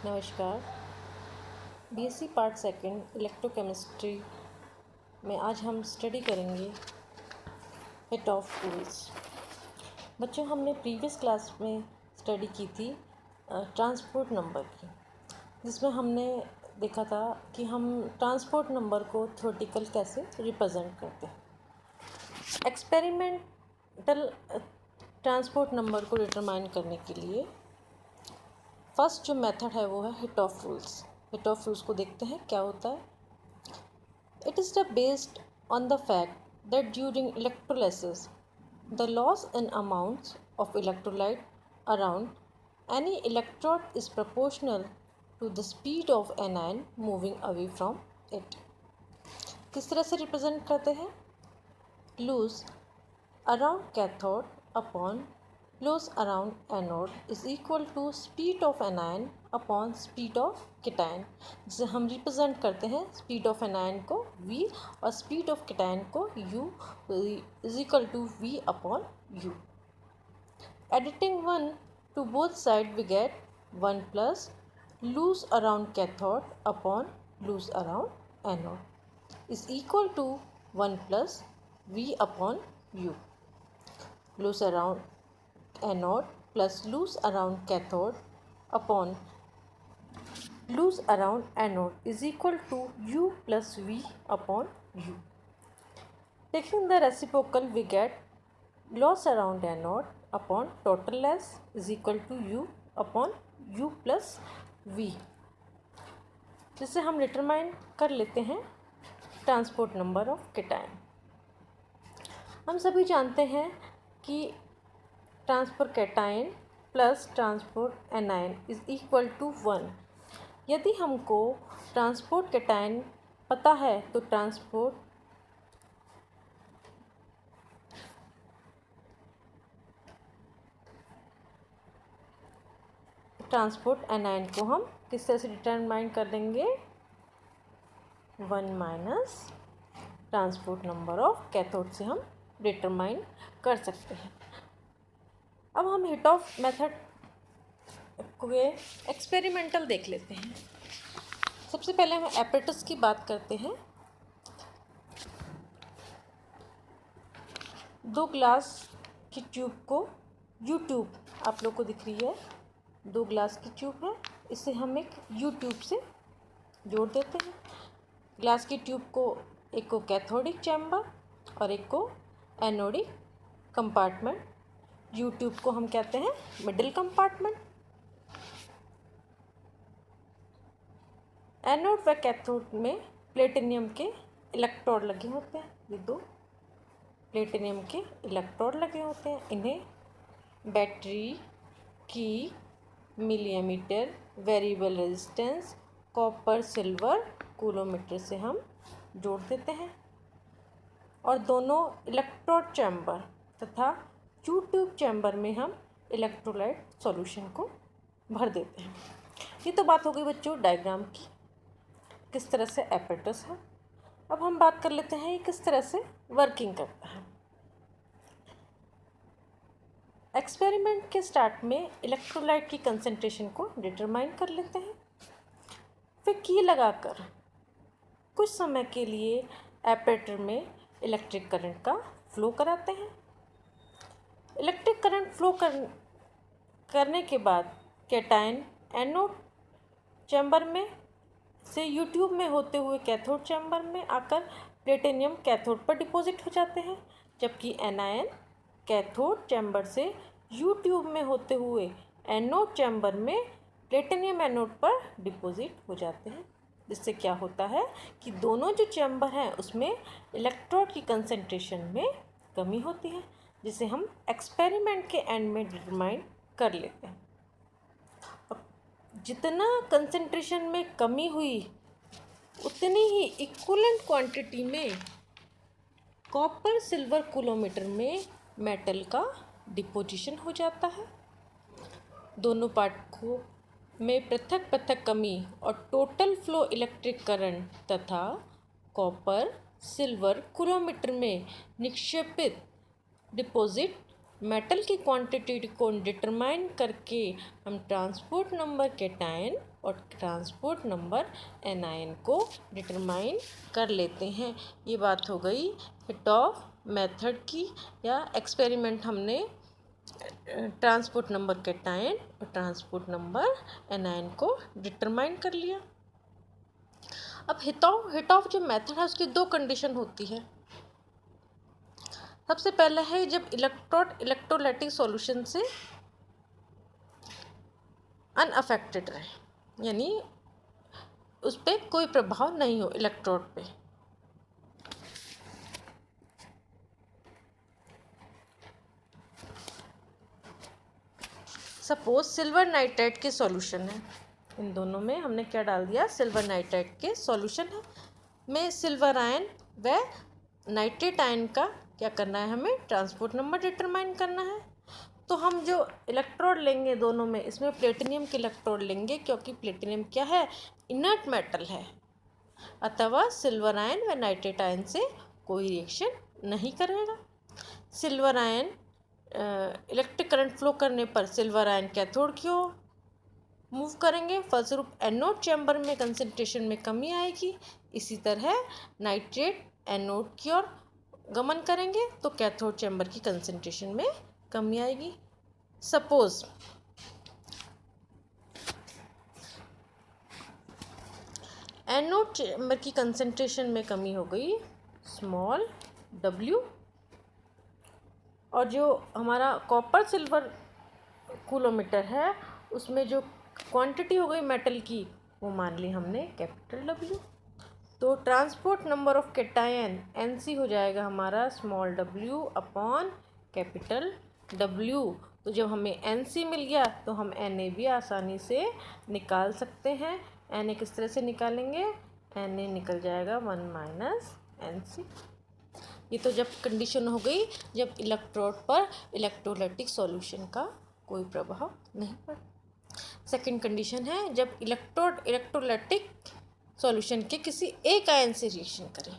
नमस्कार। BSc part second electrochemistry में आज हम स्टडी करेंगे हिट ऑफ टूल्स। बच्चों, हमने प्रीवियस क्लास में स्टडी की थी ट्रांसपोर्ट नंबर की, जिसमें हमने देखा था कि हम ट्रांसपोर्ट नंबर को थ्योरेटिकल कैसे रिप्रेजेंट करते हैं। एक्सपेरिमेंटल ट्रांसपोर्ट नंबर को डिटरमाइन करने के लिए फर्स्ट जो मेथड है वो है Hittorf rules. Hittorf rules को देखते हैं क्या होता है। It is the based on the fact that during electrolysis the loss in amounts of electrolyte around any electrode is proportional to the speed of anion moving away from it. किस तरह से represent करते हैं? Loss around cathode upon loss around anode is equal to speed of anion upon speed of cation, जिसे हम represent करते हैं speed of anion को v और स्पीड ऑफ cation को u is equal to v upon u. Adding 1 to both sides we get 1 plus loss around cathode upon loss around anode is equal to 1 plus v upon u. Loss around anode plus loose around cathode upon loose around anode is equal to u plus v upon u. Taking the reciprocal we get loss around anode upon total loss is equal to u upon u plus v, जिसे हम determine कर लेते हैं transport number of cation. हम सभी जानते हैं कि transport cation plus transport anion is equal to 1। यदि हमको ट्रांसपोर्ट कैटायन पता है तो ट्रांसपोर्ट एनायन को हम किस तरह से डिटरमाइन कर देंगे? 1 minus transport number of cathode से हम डिटरमाइन कर सकते हैं। अब हम हिट ऑफ मेथड को एक्सपेरिमेंटल देख लेते हैं। सबसे पहले हम एपरेटस की बात करते हैं। 2 ग्लास की ट्यूब को यू ट्यूब आप लोग को दिख रही है, 2 ग्लास की ट्यूब है, इसे हम एक यू ट्यूब से जोड़ देते हैं। ग्लास की ट्यूब को एक को कैथोडिक चैम्बर और एक को एनोडिक कंपार्टमेंट, यू ट्यूब को हम कहते हैं मिडिल कंपार्टमेंट। एनोड व कैथोड में प्लेटिनियम के इलेक्ट्रोड लगे होते हैं। ये 2 प्लेटिनियम के इलेक्ट्रोड लगे होते हैं। इन्हें बैटरी की millimetre variable resistance copper silver coulometer से हम जोड़ देते हैं और दोनों इलेक्ट्रोड चैम्बर तथा यू ट्यूब चैम्बर में हम इलेक्ट्रोलाइट सॉल्यूशन को भर देते हैं। ये तो बात हो गई बच्चों डायग्राम की, किस तरह से एपरेटस है। अब हम बात कर लेते हैं ये किस तरह से वर्किंग करता है। एक्सपेरिमेंट के स्टार्ट में इलेक्ट्रोलाइट की कंसंट्रेशन को डिटरमाइन कर लेते हैं, फिर की लगाकर कुछ समय के लिए एपरेटर में इलेक्ट्रिक करंट का फ्लो कराते हैं। इलेक्ट्रिक करंट फ्लो करने के बाद कैटायन एनोड चैम्बर में से यू ट्यूब में होते हुए कैथोड चैम्बर में आकर प्लेटिनियम कैथोड पर डिपॉजिट हो जाते हैं, जबकि एनायन कैथोड चैम्बर से यू ट्यूब में होते हुए एनोड चैम्बर में प्लेटिनियम एनोड पर डिपॉजिट हो जाते हैं। जिससे क्या होता है कि दोनों जो चैम्बर हैं उसमें इलेक्ट्रोड की कंसंट्रेशन में कमी होती है, जिसे हम एक्सपेरिमेंट के एंड में डिटरमाइन कर लेते हैं। जितना कंसंट्रेशन में कमी हुई उतनी ही इक्विवेलेंट क्वांटिटी में कॉपर सिल्वर कूलोमीटर में मेटल का डिपोजिशन हो जाता है। दोनों पार्टिकलों में पृथक पृथक कमी और टोटल फ्लो इलेक्ट्रिक करंट तथा कॉपर सिल्वर कूलोमीटर में निक्षेपित डिपॉजिट मेटल की क्वांटिटी को डिटरमाइन करके हम ट्रांसपोर्ट नंबर कैटायन और ट्रांसपोर्ट नंबर NIN को डिटरमाइन कर लेते हैं। ये बात हो गई हिटॉफ मेथड की, या एक्सपेरिमेंट हमने ट्रांसपोर्ट नंबर कैटायन और ट्रांसपोर्ट नंबर NIN को डिटरमाइन कर लिया। अब हिटॉफ जो मेथड है उसकी दो कंडीशन होती है। सबसे पहला है जब इलेक्ट्रोड इलेक्ट्रोलाइटिक सॉल्यूशन से अनअफेक्टेड रहे, यानी उस पर कोई प्रभाव नहीं हो इलेक्ट्रोड पे। सपोज सिल्वर नाइट्राइट के सॉल्यूशन है, इन दोनों में हमने क्या डाल दिया, सिल्वर नाइट्राइट के सॉल्यूशन है में सिल्वर आयन व नाइट्रेट आयन का क्या करना है, हमें ट्रांसपोर्ट नंबर डिटरमाइन करना है। तो हम जो इलेक्ट्रोड लेंगे दोनों में, इसमें प्लेटिनियम के इलेक्ट्रोड लेंगे, क्योंकि प्लेटिनियम क्या है, इनर्ट मेटल है, अथवा सिल्वर आयन व नाइट्रेट आयन से कोई रिएक्शन नहीं करेगा। Silver ion electric current flow करने पर सिल्वर आयन कैथोड की ओर मूव करेंगे, फलस्वरूप एनोड चैम्बर में कंसंट्रेशन में कमी आएगी। इसी तरह नाइट्रेट एनोड की ओर गमन करेंगे तो कैथोड चैम्बर की कंसंट्रेशन में कमी आएगी। सपोज एनोड चैम्बर की कंसंट्रेशन में कमी हो गई स्मॉल w, और जो हमारा कॉपर सिल्वर कूलोमीटर है उसमें जो क्वांटिटी हो गई मेटल की वो मान ली हमने कैपिटल W। तो transport number of cation NC हो जाएगा हमारा small w upon capital W। तो जब हमें NC मिल गया तो हम Na भी आसानी से निकाल सकते हैं। Na किस तरह से निकालेंगे, Na निकल जाएगा 1 माइनस NC। ये तो जब कंडीशन हो गई जब इलेक्ट्रोड पर इलेक्ट्रोलाइटिक सॉल्यूशन का कोई प्रभाव नहीं पड़ा। सेकंड कंडीशन है जब इलेक्ट्रोड इलेक्ट्रोलाइटिक सॉल्यूशन के किसी एक आयन से रिएक्शन करे।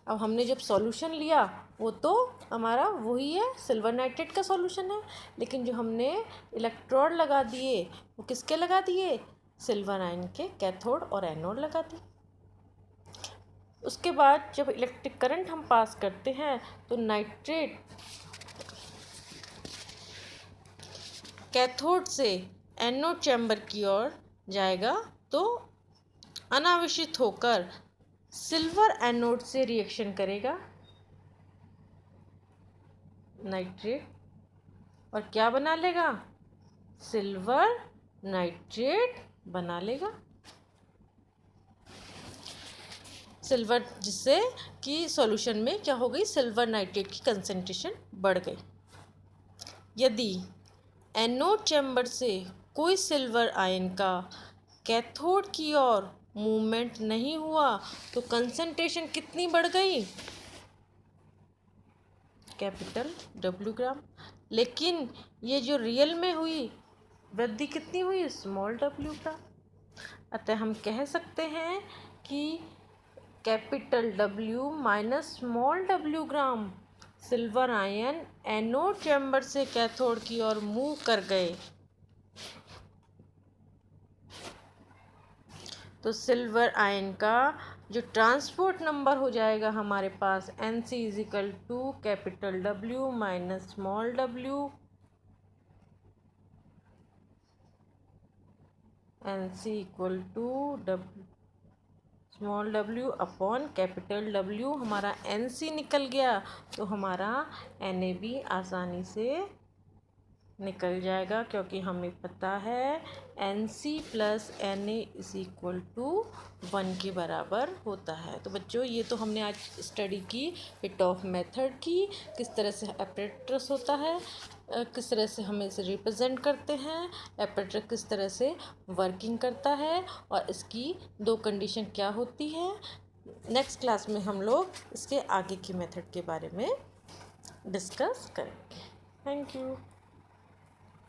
अब हमने जब सॉल्यूशन लिया वो तो हमारा वही है, सिल्वर नाइट्रेट का सॉल्यूशन है, लेकिन जो हमने इलेक्ट्रोड लगा दिए वो किसके लगा दिए, सिल्वर आयन के कैथोड और एनोड लगा दिए। उसके बाद जब इलेक्ट्रिक करंट हम पास करते हैं तो नाइट्रेट कैथोड से एनोड चैम्बर की ओर जाएगा तो अनावश्यक होकर सिल्वर एनोड से रिएक्शन करेगा नाइट्रेट, और क्या बना लेगा, सिल्वर नाइट्रेट बना लेगा। सिल्वर, जिससे कि सॉल्यूशन में क्या हो गई, सिल्वर नाइट्रेट की कंसंट्रेशन बढ़ गई। यदि एनोड चैम्बर से कोई सिल्वर आयन का कैथोड की ओर मूवमेंट नहीं हुआ तो कंसंट्रेशन कितनी बढ़ गई, कैपिटल W ग्राम। लेकिन ये जो रियल में हुई वृद्धि कितनी हुई, स्मॉल w ग्राम। अतः हम कह सकते हैं कि capital W minus small w ग्राम सिल्वर आयन एनोड चैम्बर से कैथोड की ओर मूव कर गए तो सिल्वर आयन का जो ट्रांसपोर्ट नंबर हो जाएगा हमारे पास NC is equal to capital W minus small w, NC equal to small w upon capital W। हमारा NC निकल गया तो हमारा Na भी आसानी से निकल जाएगा, क्योंकि हमें पता है NC plus Na is equal to 1 के बराबर होता है। तो बच्चों ये तो हमने आज स्टडी की हिटॉफ मेथड की, किस तरह से apparatus होता है, किस तरह से हम इसे रिप्रेजेंट करते हैं, apparatus किस तरह से वर्किंग करता है और इसकी दो कंडीशन क्या होती है। नेक्स्ट क्लास में हम लोग इसके आगे की मेथड के बारे में डिस्कस करेंगे। Thank you.